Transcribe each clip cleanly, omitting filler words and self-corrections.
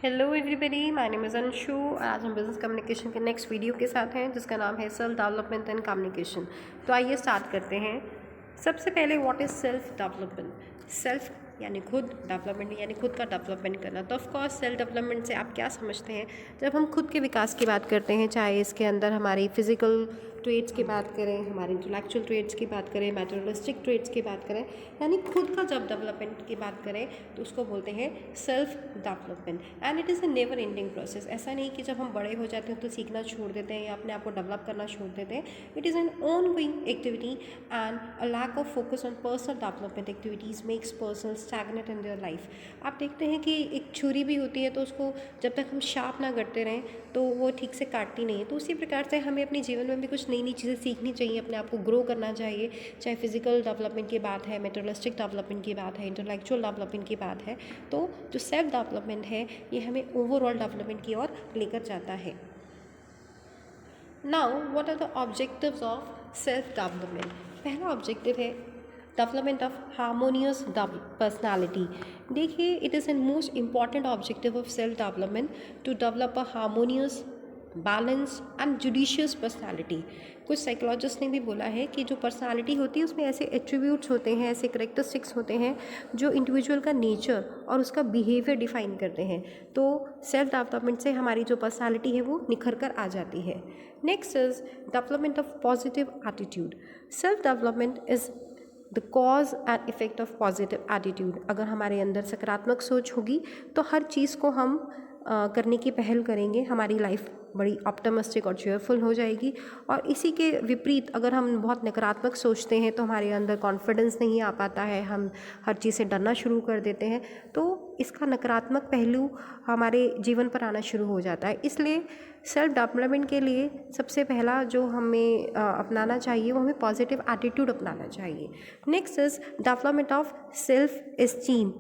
Hello everybody, my name is Anshu और आज हम बिज़नेस कम्युनिकेशन के नेक्स्ट वीडियो के साथ हैं जिसका नाम है सेल्फ डेवलपमेंट एंड कम्युनिकेशन। तो आइए स्टार्ट करते हैं। सबसे पहले what is self development. Self यानी खुद, डेवलपमेंट यानी खुद का डेवलपमेंट करना। तो ऑफकोर्स सेल्फ डेवलपमेंट से आप क्या समझते हैं? जब हम खुद के विकास की बात करते हैं, चाहे इसके अंदर हमारी फिजिकल ट्रेड्स की बात करें, हमारे इंटेलेक्चुअल ट्रेड्स की बात करें, मैटेरियलिस्टिक ट्रेड्स की बात करें, यानी खुद का जब डेवलपमेंट की बात करें तो उसको बोलते हैं self development. And it is a never ending process. ऐसा नहीं कि जब हम बड़े हो जाते हैं तो सीखना छोड़ देते हैं या अपने आप को डेवलप करना छोड़ देते हैं। It is an ongoing activity and a lack of focus on personal development activities makes person stagnate in their life. आप देखते हैं कि एक छुरी भी होती है तो उसको जब तक हम शार्प ना करते रहें तो वो ठीक से काटती नहीं है। तो उसी प्रकार से हमें अपने जीवन में भी कुछ नई नई चीज़ें सीखनी चाहिए, अपने आप को ग्रो करना चाहिए। चाहे फिजिकल डेवलपमेंट की बात है, मेटेरियलिस्टिक डेवलपमेंट की बात है, इंटेलेक्चुअल डेवलपमेंट की बात है, तो जो सेल्फ डेवलपमेंट है ये हमें ओवरऑल डेवलपमेंट की ओर लेकर जाता है। Now what are the objectives of self development. पहला ऑब्जेक्टिव है डेवलपमेंट ऑफ हार्मोनियस पर्सनालिटी। देखिए, it is an most important objective of self development to develop a harmonious, balance and judicious personality. कुछ psychologist ने भी बोला है कि जो पर्सनालिटी होती है उसमें ऐसे एट्रीब्यूट्स होते हैं, ऐसे करेक्टरिस्टिक्स होते हैं जो इंडिविजुअल का नेचर और उसका बिहेवियर डिफाइन करते हैं। तो सेल्फ डेवलपमेंट से हमारी जो पर्सनालिटी है वो निखर कर आ जाती है। Next is development of positive attitude. Self development is the cause and effect of positive attitude. अगर हमारे अंदर सकारात्मक सोच होगी तो हर चीज़ को हम करने की पहल करेंगे, हमारी लाइफ बड़ी ऑप्टिमिस्टिक और चेयरफुल हो जाएगी। और इसी के विपरीत अगर हम बहुत नकारात्मक सोचते हैं तो हमारे अंदर कॉन्फिडेंस नहीं आ पाता है, हम हर चीज़ से डरना शुरू कर देते हैं। तो इसका नकारात्मक पहलू हमारे जीवन पर आना शुरू हो जाता है। इसलिए सेल्फ डेवलपमेंट के लिए सबसे पहला जो हमें अपनाना चाहिए वो हमें पॉजिटिव एटीट्यूड अपनाना चाहिए। Next is development of self esteem.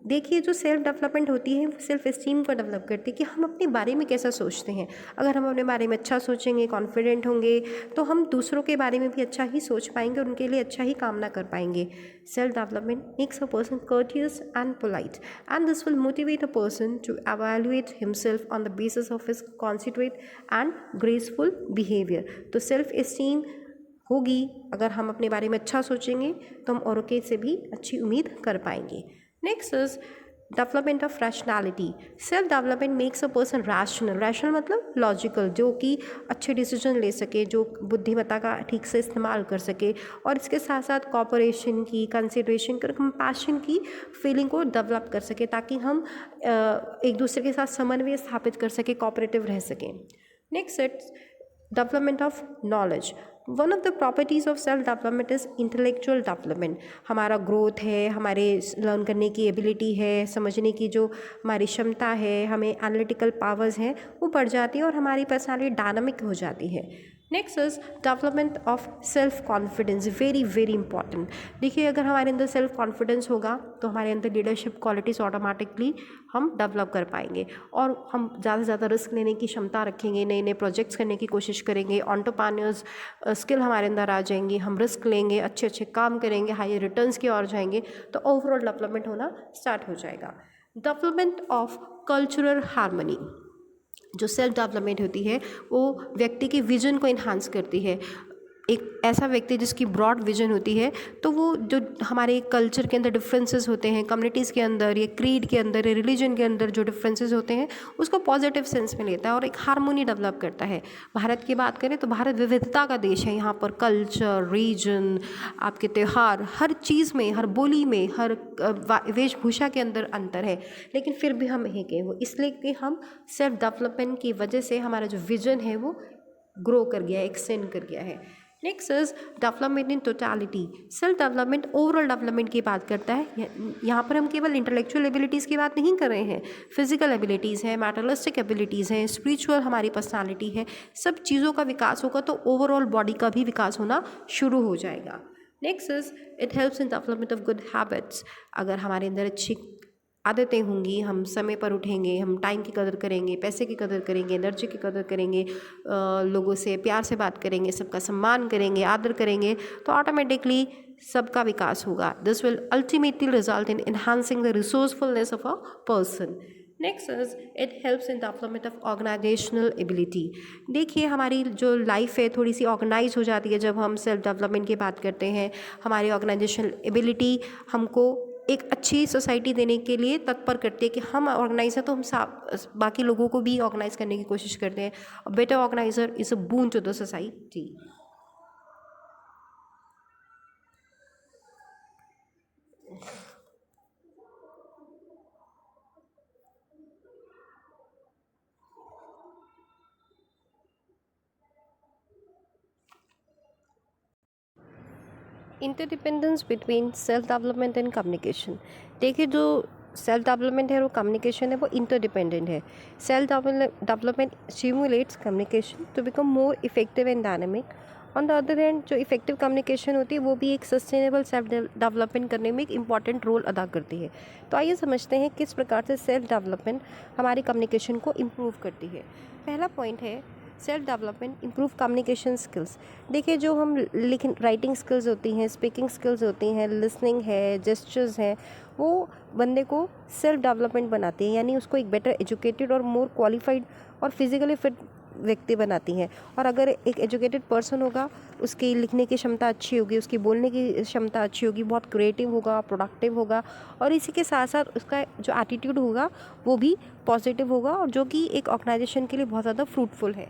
देखिए, जो सेल्फ डेवलपमेंट होती है वो सेल्फ एस्टीम को डेवलप करती है कि हम अपने बारे में कैसा सोचते हैं। अगर हम अपने बारे में अच्छा सोचेंगे, कॉन्फिडेंट होंगे, तो हम दूसरों के बारे में भी अच्छा ही सोच पाएंगे, उनके लिए अच्छा ही कामना कर पाएंगे। Self development makes a person courteous and polite, and this will motivate a person to evaluate himself on the basis of his considerate and graceful behavior। तो सेल्फ एस्टीम होगी अगर हम अपने बारे में अच्छा सोचेंगे तो हम औरों के से भी अच्छी उम्मीद कर पाएंगे। Next is development of rationality. Self development makes a person rational. Rational मतलब लॉजिकल, जो कि अच्छे डिसीजन ले सके, जो बुद्धिमत्ता का ठीक से इस्तेमाल कर सके, और इसके साथ साथ कॉपरेशन की, कंसिडरेशन की, कंपैशन की फीलिंग को डेवलप कर सके ताकि हम एक दूसरे के साथ समन्वय स्थापित कर सके, कोऑपरेटिव रह सकें। Next its development of knowledge. One of the properties of self development is intellectual development. हमारा ग्रोथ है, हमारे लर्न करने की एबिलिटी है, समझने की जो हमारी क्षमता है, हमें एनालिटिकल पावर्स हैं वो बढ़ जाती है और हमारी पर्सनालिटी डायनामिक हो जाती है। Next is development of self confidence. Very very important. देखिए, अगर हमारे अंदर सेल्फ कॉन्फिडेंस होगा तो हमारे अंदर लीडरशिप क्वालिटीज़ ऑटोमेटिकली हम डेवलप कर पाएंगे और हम ज़्यादा से ज़्यादा रिस्क लेने की क्षमता रखेंगे, नए नए प्रोजेक्ट्स करने की कोशिश करेंगे, एंटरप्रेन्योर्स स्किल हमारे अंदर आ जाएंगी, हम रिस्क लेंगे, अच्छे अच्छे काम करेंगे, हाई रिटर्न्स की ओर जाएंगे, तो ओवरऑल डेवलपमेंट होना स्टार्ट हो जाएगा। Development of cultural harmony. जो सेल्फ डेवलपमेंट होती है वो व्यक्ति के विजन को इन्हांस करती है। एक ऐसा व्यक्ति जिसकी ब्रॉड विजन होती है तो वो जो हमारे कल्चर के अंदर डिफरेंसेस होते हैं, कम्युनिटीज़ के अंदर या क्रीड के अंदर या रिलीजन के अंदर जो डिफरेंसेस होते हैं उसको पॉजिटिव सेंस में लेता है और एक हार्मोनी डेवलप करता है। भारत की बात करें तो भारत विविधता का देश है। यहाँ पर कल्चर, रीजन, आपके त्यौहार, हर चीज़ में, हर बोली में, हर वेशभूषा के अंदर अंतर है, लेकिन फिर भी हम एक हैं। वो इसलिए कि हम सेल्फ डेवलपमेंट की वजह से हमारा जो विजन है वो ग्रो कर गया है, एक्सटेंड कर गया है। Next is development in totality. Self development overall development की बात करता है। यहाँ पर हम केवल इंटेलेक्चुअल एबिलिटीज़ की बात नहीं कर रहे हैं, फिजिकल एबिलिटीज़ हैं, मैटरलिस्टिक एबिलिटीज़ हैं, स्पिरिचुअल हमारी पर्सनालिटी है, सब चीज़ों का विकास होगा तो ओवरऑल बॉडी का भी विकास होना शुरू हो जाएगा। Next is it helps in development of good habits. अगर हमारे अंदर अच्छी आदतें होंगी, हम समय पर उठेंगे, हम टाइम की कदर करेंगे, पैसे की कदर करेंगे, एनर्जी की कदर करेंगे, लोगों से प्यार से बात करेंगे, सबका सम्मान करेंगे, आदर करेंगे, तो ऑटोमेटिकली सबका विकास होगा। This will ultimately result in enhancing the resourcefulness of a person. Next is it helps in development of organisational ability. देखिए हमारी जो लाइफ है थोड़ी सी ऑर्गेनाइज हो जाती है जब हम सेल्फ डेवलपमेंट की बात करते हैं। हमारी ऑर्गेनाइजेशनल एबिलिटी हमको एक अच्छी सोसाइटी देने के लिए तत्पर करती है कि हम ऑर्गेनाइज हैं तो हम बाकी लोगों को भी ऑर्गेनाइज करने की कोशिश करते हैं। Better organiser is a boon to the society. Interdependence between self development and communication. देखिए जो सेल्फ डेवलपमेंट है वो कम्युनिकेशन है वो इंटरडिपेंडेंट है। Self development stimulates communication to become more effective and dynamic. On the other hand जो effective communication होती है वो भी एक सस्टेनेबल सेल्फ डेवलपमेंट करने में एक इंपॉर्टेंट रोल अदा करती है। तो आइए समझते हैं किस प्रकार से सेल्फ डेवलपमेंट हमारी कम्युनिकेशन को इम्प्रूव करती है। पहला पॉइंट है self development improve communication skills. देखिए जो हम राइटिंग स्किल्स होती हैं, स्पीकिंग स्किल्स होती हैं, लिसनिंग है, जेस्चर्स हैं, वो बंदे को सेल्फ डेवलपमेंट बनाती हैं, यानी उसको एक बेटर एजुकेटेड और मोर क्वालिफाइड और फिजिकली फिट व्यक्ति बनाती हैं। और अगर एक एजुकेटेड पर्सन होगा उसकी लिखने की क्षमता अच्छी होगी, उसकी बोलने की क्षमता अच्छी होगी, बहुत क्रिएटिव होगा, प्रोडक्टिव होगा, और इसी के साथ साथ उसका जो एटीट्यूड होगा वो भी पॉजिटिव होगा, और जो कि एक ऑर्गेनाइजेशन के लिए बहुत ज़्यादा फ्रूटफुल है।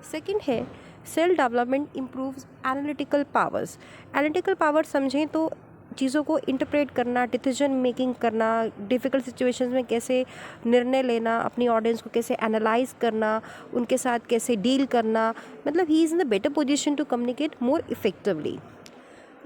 सेकंड है self development improves analytical powers. Analytical power समझें तो चीज़ों को इंटरप्रेट करना, डिसीजन मेकिंग करना, डिफ़िकल्ट सिचुएशंस में कैसे निर्णय लेना, अपनी ऑडियंस को कैसे एनालाइज करना, उनके साथ कैसे डील करना, मतलब he is in the better position to communicate more effectively.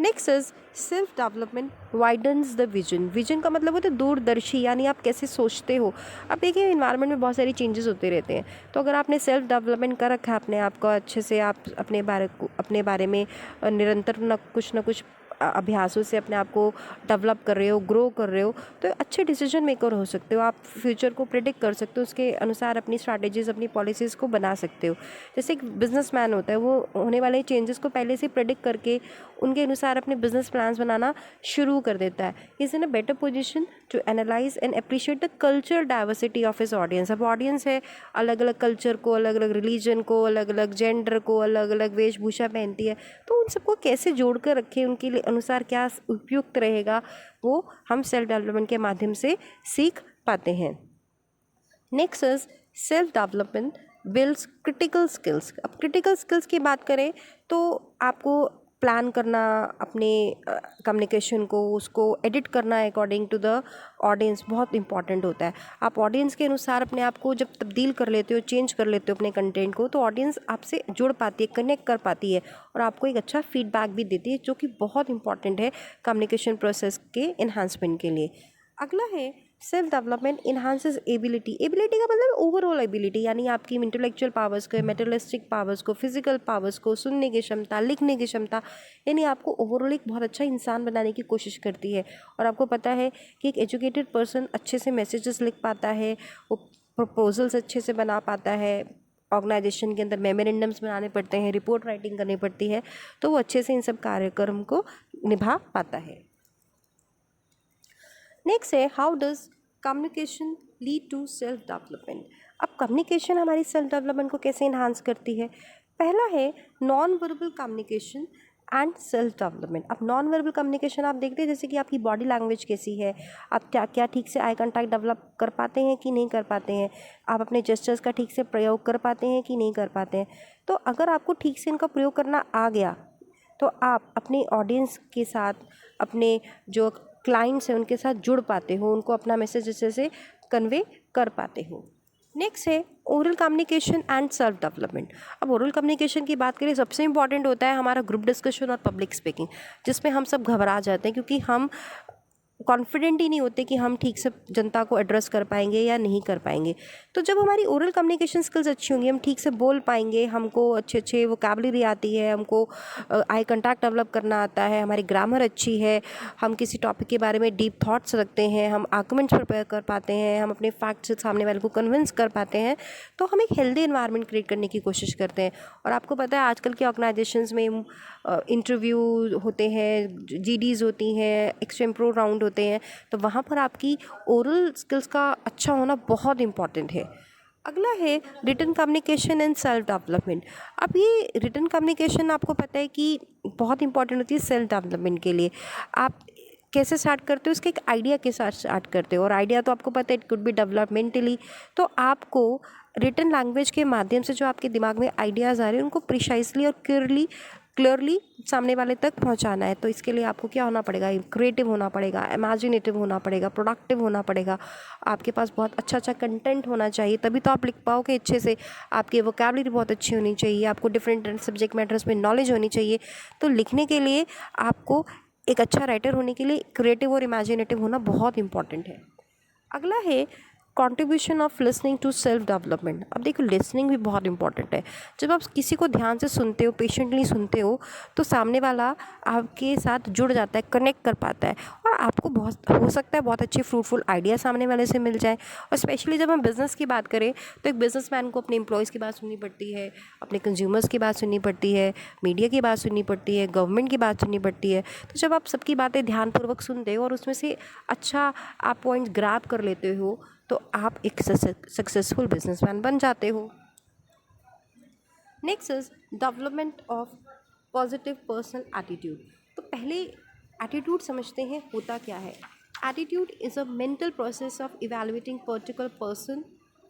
Next is self development widens the vision. Vision का मतलब होता है दूरदर्शी, यानी आप कैसे सोचते हो। अब देखिए इन्वायरमेंट में बहुत सारी चेंजेस होते रहते हैं, तो अगर आपने सेल्फ डेवलपमेंट कर रखा है अपने आप को अच्छे से, आप अपने बारे में निरंतर न कुछ अभ्यासों से अपने आप को डेवलप कर रहे हो, ग्रो कर रहे हो, तो अच्छे डिसीजन मेकर हो सकते हो। आप फ्यूचर को प्रिडिक्ट कर सकते हो, उसके अनुसार अपनी स्ट्रैटेजीज, अपनी पॉलिसीज़ को बना सकते हो। जैसे एक बिजनेसमैन होता है, वो होने वाले चेंजेस को पहले से प्रिडिक्ट करके उनके अनुसार अपने बिजनेस प्लान्स बनाना शुरू कर देता है। Is in a better position to analyse and appreciate the culture diversity of his audience. अब ऑडियंस है अलग अलग कल्चर को, अलग अलग रिलीजन को, अलग अलग जेंडर को, अलग अलग वेशभूषा पहनती है, तो उन सबको कैसे जोड़ कर रखें, उनके लिए अनुसार क्या उपयुक्त रहेगा, वो हम सेल्फ डेवलपमेंट के माध्यम से सीख पाते हैं। Next is self development builds critical skills. अब क्रिटिकल स्किल्स की बात करें तो आपको प्लान करना, अपने कम्युनिकेशन को, उसको एडिट करना अकॉर्डिंग टू द ऑडियंस बहुत इंपॉर्टेंट होता है। आप ऑडियंस के अनुसार अपने आप को जब तब्दील कर लेते हो, चेंज कर लेते हो अपने कंटेंट को, तो ऑडियंस आपसे जुड़ पाती है, कनेक्ट कर पाती है, और आपको एक अच्छा फीडबैक भी देती है, जो कि बहुत इंपॉर्टेंट है कम्युनिकेशन प्रोसेस के इन्हांसमेंट के लिए। अगला है self development enhances ability. Ability का मतलब ओवरऑल एबिलिटी, यानी आपकी इंटेलेक्चुअल पावर्स को, मेटलिस्टिक पावर्स को, फिजिकल पावर्स को, सुनने की क्षमता, लिखने की क्षमता, यानी आपको ओवरऑल एक बहुत अच्छा इंसान बनाने की कोशिश करती है। और आपको पता है कि एक एजुकेटेड पर्सन अच्छे से मैसेजेस लिख पाता है, वो प्रपोजल्स अच्छे से बना पाता है, ऑर्गेनाइजेशन के अंदर मेमोरेंडम्स बनाने पड़ते हैं, रिपोर्ट राइटिंग करनी पड़ती है, तो वो अच्छे से इन सब कार्यक्रम को निभा पाता है। नेक्स्ट है how does communication lead to self development. अब कम्युनिकेशन हमारी सेल्फ डेवलपमेंट को कैसे इन्हांस करती है। पहला है non verbal communication and self development. अब नॉन वर्बल कम्युनिकेशन आप देखते हैं जैसे कि आपकी बॉडी लैंग्वेज कैसी है, आप क्या क्या ठीक से आई कांटेक्ट डेवलप कर पाते हैं कि नहीं कर पाते हैं, आप अपने जेस्चर्स का ठीक से प्रयोग कर पाते हैं कि नहीं कर पाते हैं। तो अगर आपको ठीक से इनका प्रयोग करना आ गया तो आप अपने ऑडियंस के साथ, अपने जो क्लाइंट्स हैं उनके साथ जुड़ पाते हो, उनको अपना मैसेज अच्छे से कन्वे कर पाते हो। नेक्स्ट है oral communication and self development. अब ओरल कम्युनिकेशन की बात करें, सबसे इंपॉर्टेंट होता है हमारा ग्रुप डिस्कशन और पब्लिक स्पीकिंग, जिसमें हम सब घबरा जाते हैं क्योंकि हम कॉन्फिडेंट ही नहीं होते कि हम ठीक से जनता को एड्रेस कर पाएंगे या नहीं कर पाएंगे। तो जब हमारी ओरल कम्युनिकेशन स्किल्स अच्छी होंगी, हम ठीक से बोल पाएंगे, हमको अच्छे अच्छे वोकैबुलरी आती है, हमको आई कांटेक्ट डेवलप करना आता है, हमारी ग्रामर अच्छी है, हम किसी टॉपिक के बारे में डीप थॉट्स रखते हैं, हम आर्गुमेंट्स प्रिपेयर कर पाते हैं, हम अपने फैक्ट्स से सामने वाले को कन्विंस कर पाते हैं, तो हम एक हेल्दी एनवायरनमेंट क्रिएट करने की कोशिश करते हैं। और आपको पता है आजकल के ऑर्गेनाइजेशंस में इंटरव्यू होते हैं, जीडीज़ होती हैं, एक्सचेंज प्रो राउंड होते हैं, तो वहाँ पर आपकी ओरल स्किल्स का अच्छा होना बहुत इम्पॉर्टेंट है। अगला है written communication and self development. अब ये रिटन कम्युनिकेशन आपको पता है कि बहुत इंपॉर्टेंट होती है सेल्फ डेवलपमेंट के लिए। आप कैसे स्टार्ट करते हो, उसके एक आइडिया के साथ स्टार्ट करते हो, और आइडिया तो आपको पता है इट कुड बी डेवलपमेंटली। तो आपको रिटन लैंग्वेज के माध्यम से जो आपके दिमाग में आइडियाज़ आ रहे हैं उनको प्रिसाइसली और क्लियरली सामने वाले तक पहुंचाना है। तो इसके लिए आपको क्या होना पड़ेगा, क्रिएटिव होना पड़ेगा, इमेजिनेटिव होना पड़ेगा, प्रोडक्टिव होना पड़ेगा, आपके पास बहुत अच्छा अच्छा कंटेंट होना चाहिए, तभी तो आप लिख पाओगे अच्छे से। आपकी वोकैबुलरी बहुत अच्छी होनी चाहिए, आपको डिफरेंट सब्जेक्ट मैटर्स में नॉलेज होनी चाहिए। तो लिखने के लिए आपको एक अच्छा राइटर होने के लिए क्रिएटिव और इमेजिनेटिव होना बहुत इंपॉर्टेंट है। अगला है contribution of listening to self development. अब देखो लिसनिंग भी बहुत इंपॉर्टेंट है। जब आप किसी को ध्यान से सुनते हो, पेशेंटली सुनते हो, तो सामने वाला आपके साथ जुड़ जाता है, कनेक्ट कर पाता है, और आपको बहुत हो सकता है बहुत अच्छे फ्रूटफुल आइडिया सामने वाले से मिल जाए। और स्पेशली जब हम बिज़नेस की बात करें तो एक बिजनेसमैन को अपने एम्प्लॉयज़ की बात सुननी पड़ती है, अपने कंज्यूमर्स की बात सुननी पड़ती है, मीडिया की बात सुननी पड़ती है, गवर्नमेंट की बात सुननी पड़ती है। तो जब आप सबकी बातें ध्यानपूर्वक सुनते हो और उसमें से अच्छा आप पॉइंट्स ग्रैब कर लेते हो, तो आप एक सक्सेसफुल बिजनेसमैन बन जाते हो। Next is development of positive personal attitude. तो पहले एटीट्यूड समझते हैं होता क्या है। Attitude is a mental process of evaluating particular person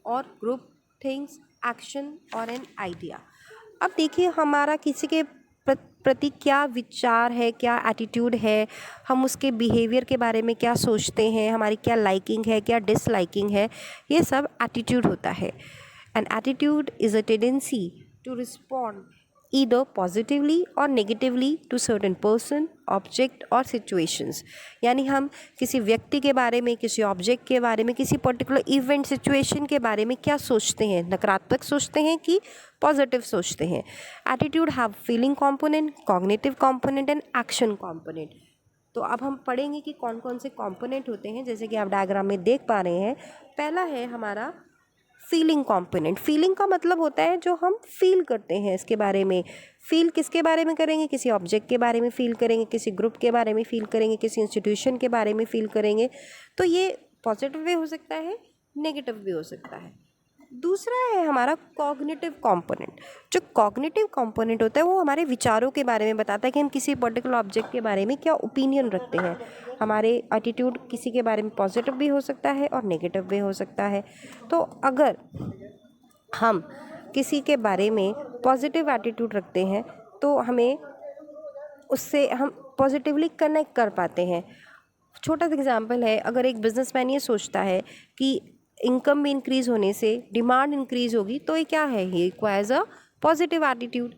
और ग्रुप, थिंग्स, एक्शन और एन आइडिया। अब देखिए हमारा किसी के प्रति क्या विचार है, क्या एटीट्यूड है, हम उसके बिहेवियर के बारे में क्या सोचते हैं, हमारी क्या लाइकिंग है, क्या डिसलाइकिंग है, ये सब एटीट्यूड होता है। An attitude is a tendency to respond either positively or negatively to certain person, object और situations। यानी हम किसी व्यक्ति के बारे में, किसी ऑब्जेक्ट के बारे में, किसी पर्टिकुलर इवेंट सिचुएशन के बारे में क्या सोचते हैं, नकारात्मक सोचते हैं कि पॉजिटिव सोचते हैं। Attitude have feeling component, cognitive component and action component. तो अब हम पढ़ेंगे कि कौन कौन से कंपोनेंट होते हैं, जैसे कि आप डायग्राम में देख पा रहे हैं। पहला है हमारा फीलिंग कंपोनेंट। फीलिंग का मतलब होता है जो हम फील करते हैं इसके बारे में। फील किसके बारे में करेंगे, किसी ऑब्जेक्ट के बारे में फील करेंगे, किसी ग्रुप के बारे में फील करेंगे, किसी इंस्टीट्यूशन के बारे में फील करेंगे। तो ये पॉजिटिव वे हो सकता है, नेगेटिव भी हो सकता है। दूसरा है हमारा कॉग्निटिव कंपोनेंट। जो कॉग्निटिव कंपोनेंट होता है वो हमारे विचारों के बारे में बताता है कि हम किसी पर्टिकुलर ऑब्जेक्ट के बारे में क्या ओपिनियन रखते हैं। हमारे एटीट्यूड किसी के बारे में पॉजिटिव भी हो सकता है और नेगेटिव भी हो सकता है। तो अगर हम किसी के बारे में पॉजिटिव एटीट्यूड रखते हैं तो हमें उससे हम पॉजिटिवली कनेक्ट कर पाते हैं। छोटा सा एग्जांपल है, अगर एक बिजनेसमैन ये सोचता है कि इनकम में इंक्रीज़ होने से डिमांड इंक्रीज़ होगी, तो ये क्या है, he requires a positive attitude.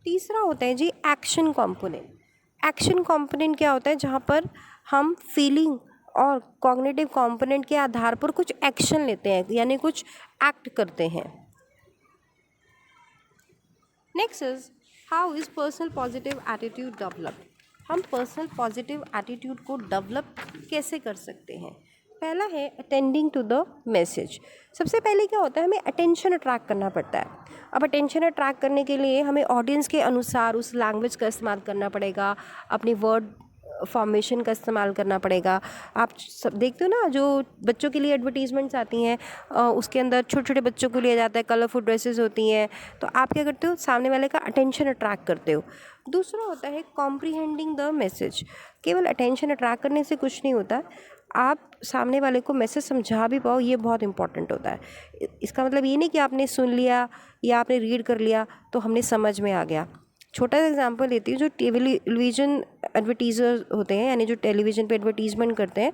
तीसरा होता है जी एक्शन कंपोनेंट। एक्शन कंपोनेंट क्या होता है, जहाँ पर हम फीलिंग और कॉग्निटिव कंपोनेंट के आधार पर कुछ एक्शन लेते हैं, यानी कुछ एक्ट करते हैं। Next is how is personal positive attitude develop. हम पर्सनल पॉजिटिव एटीट्यूड को डेवलप कैसे कर सकते हैं। पहला है अटेंडिंग टू द मैसेज। सबसे पहले क्या होता है, हमें अटेंशन अट्रैक्ट करना पड़ता है। अब अटेंशन अट्रैक्ट करने के लिए हमें ऑडियंस के अनुसार उस लैंग्वेज का इस्तेमाल करना पड़ेगा, अपनी वर्ड फॉर्मेशन का इस्तेमाल करना पड़ेगा। आप सब देखते हो ना, जो बच्चों के लिए एडवर्टीजमेंट्स आती हैं, उसके अंदर छोटे छोटे बच्चों को लिया जाता है, कलरफुल ड्रेसेस होती हैं। तो आप क्या करते हो, सामने वाले का अटेंशन अट्रैक्ट करते हो। दूसरा होता है कॉम्प्रीहेंडिंग द मैसेज। केवल अटेंशन अट्रैक्ट करने से कुछ नहीं होता, आप सामने वाले को मैसेज समझा भी पाओ, ये बहुत इंपॉर्टेंट होता है। इसका मतलब ये नहीं कि आपने सुन लिया या आपने रीड कर लिया तो हमने समझ में आ गया। छोटा सा एग्जांपल लेती हूँ, जो टेलीविज़न एडवर्टीज़र होते हैं, यानी जो टेलीविज़न पे एडवर्टीजमेंट करते हैं,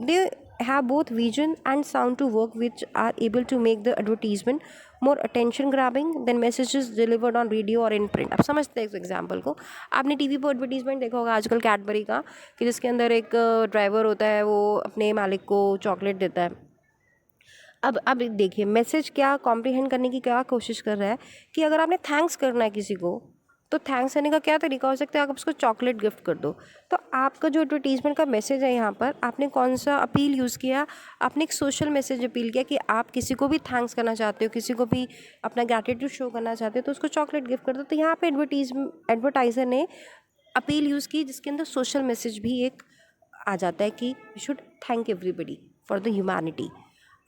they have both vision and sound to work which are able to make the advertisement more attention grabbing than messages delivered on radio और इन प्रिंट। आप समझते हैं इस एग्जाम्पल को। आपने टीवी पर एडवर्टीजमेंट देखा होगा आजकल कैडबरी का, कि जिसके अंदर एक ड्राइवर होता है, वो अपने मालिक को चॉकलेट देता है। अब देखिए मैसेज क्या कॉम्प्रीहेंड करने की क्या कोशिश कर रहा है, कि अगर आपने थैंक्स करना है किसी को, तो थैंक्स करने का क्या तरीका हो सकता है, आप उसको चॉकलेट गिफ्ट कर दो। तो आपका जो एडवर्टीजमेंट का मैसेज है, यहाँ पर आपने कौन सा अपील यूज़ किया, आपने एक सोशल मैसेज अपील किया कि आप किसी को भी थैंक्स करना चाहते हो, किसी को भी अपना ग्रैटिट्यूड शो करना चाहते हो, तो उसको चॉकलेट गिफ्ट कर दो। तो यहाँ पे एडवर्टाइज़र ने अपील यूज़ की जिसके अंदर सोशल मैसेज भी एक आ जाता है कि we should thank everybody for the humanity.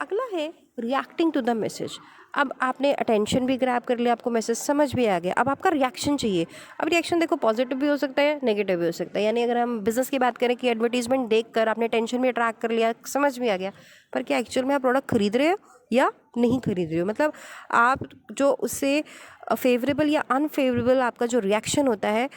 अगला है रिएक्टिंग टू द मैसेज। अब आपने अटेंशन भी ग्रैब कर लिया, आपको मैसेज समझ भी आ गया, अब आपका रिएक्शन चाहिए। अब रिएक्शन देखो पॉजिटिव भी हो सकता है, नेगेटिव भी हो सकता है। यानी अगर हम बिजनेस की बात करें कि एडवर्टीजमेंट देखकर आपने टेंशन भी अट्रैक्ट कर लिया, समझ भी आ गया, पर क्या एक्चुअल में आप प्रोडक्ट खरीद रहे हो या नहीं खरीद रहे हो? मतलब आप जो उससे फेवरेबल या अनफेवरेबल आपका जो रिएक्शन होता है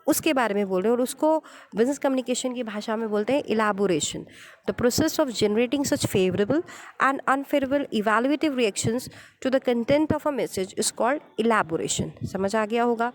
उसके बारे में बोल रहे हैं, और उसको बिजनेस कम्युनिकेशन की भाषा में बोलते हैं elaboration. The process of generating such favourable and unfavourable evaluative reactions to the content of a message is called elaboration. समझ आ गया होगा।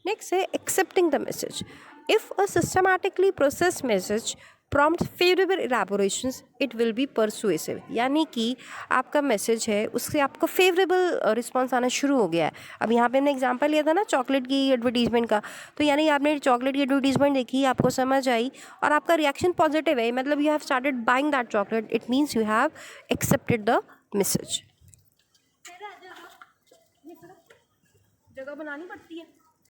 नेक्स्ट है accepting the message. If a systematically process message prompt favourable elaborations it will be persuasive. यानी कि आपका message है उससे आपका फेवरेबल रिस्पॉन्स आना शुरू हो गया है। अब यहाँ पे हमने एग्जांपल लिया था ना चॉकलेट की एडवर्टीजमेंट का, तो यानी आपने चॉकलेट की एडवर्टीजमेंट देखी, आपको समझ आई और आपका रिएक्शन पॉजिटिव है, मतलब you have started buying that chocolate, it means you have accepted the message. जगह बनानी पड़ती है।